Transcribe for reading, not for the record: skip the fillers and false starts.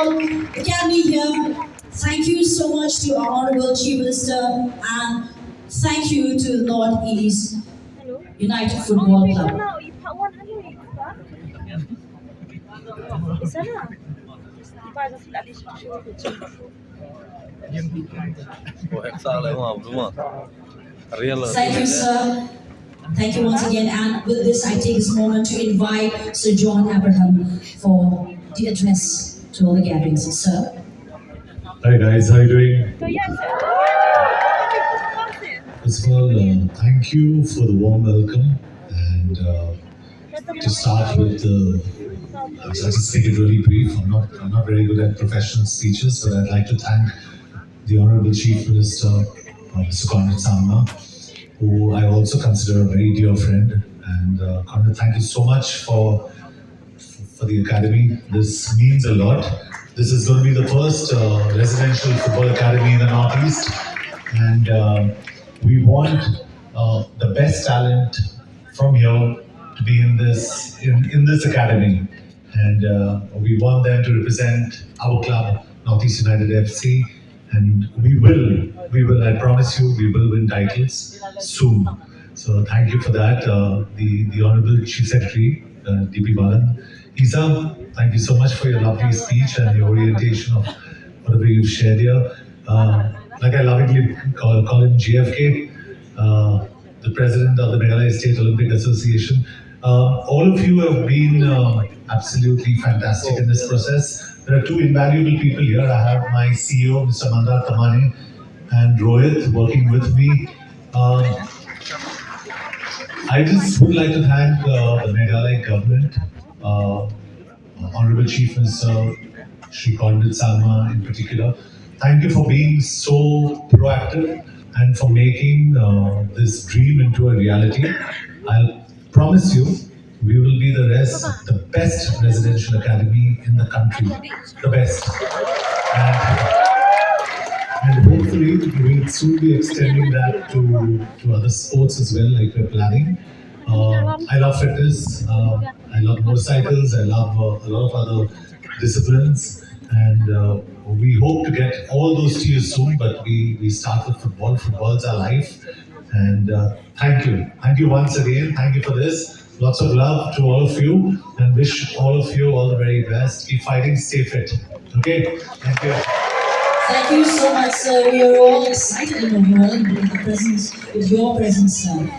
all academy here. Thank you so much to our Honorable Chief Minister and thank you to the Northeast United Football Club. Thank you, sir. Thank you once again. And with this, I take this moment to invite Sir John Abraham for the address to all the gatherings. Sir. Hi guys, how are you doing? First of all, thank you for the warm welcome. And to start with, I'll just make it really brief. I'm not very good at professional speeches, but I'd like to thank the Honorable Chief Minister, Mr. Conrad Samla, who I also consider a very dear friend. And Conrad, thank you so much for the academy. This means a lot. This is going to be the first residential football academy in the Northeast, and we want the best talent from here to be in this academy, and we want them to represent our club, Northeast United FC, and we will. I promise you, we will win titles soon. So thank you for that, the Honorable Chief Secretary, DP Balan. Isa, thank you so much for your lovely speech and the orientation of whatever you've shared here. Like I lovingly call him GFK, the president of the Meghalaya State Olympic Association. All of you have been absolutely fantastic in this process. There are two invaluable people here. I have my CEO, Mr. Mandar Tamane, and Rohit working with me. I just would like to thank the Meghalaya government, Honorable Chief Minister Shri Conrad Salma in particular. Thank you for being so proactive and for making this dream into a reality. I'll promise you, we will be the best residential academy in the country, the best. And hopefully we'll soon be extending that to other sports as well, like we're planning. I love fitness, I love motorcycles, I love a lot of other disciplines, and we hope to get all those to you soon, but we start with football. Football's our life, and thank you once again, thank you for this. Lots of love to all of you, and wish all of you all the very best. Keep fighting, stay fit. Okay, thank you. Thank you so much, sir. We are all excited and overwhelmed with your presence, sir.